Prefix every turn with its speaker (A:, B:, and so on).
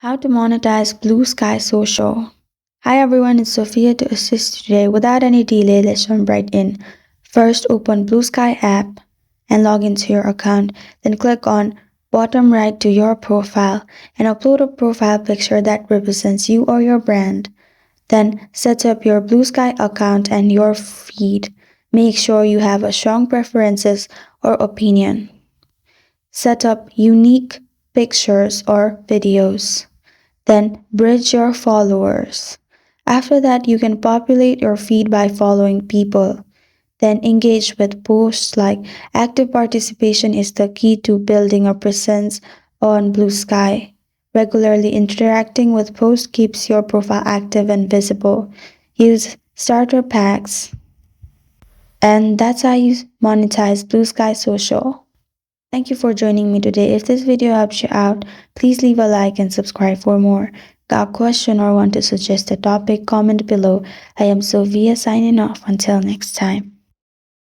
A: How to monetize Bluesky Social. Hi everyone, it's Sophia to assist you today. Without any delay, let's jump right in. First, open Bluesky app and log into your account. Then click on bottom right to your profile and upload a profile picture that represents you or your brand. Then set up your Bluesky account and your feed. Make sure you have a strong preferences or opinion. Set up unique pictures or videos. Then bridge your followers. After that, you can populate your feed by following people. Then engage with posts like active participation is the key to building a presence on Bluesky. Regularly interacting with posts keeps your profile active and visible. Use starter packs. And that's how you monetize Bluesky Social. Thank you for joining me today. If this video helps you out, please leave a like and subscribe for more. Got a question or want to suggest a topic? Comment below. I am Sylvia signing off. Until next time.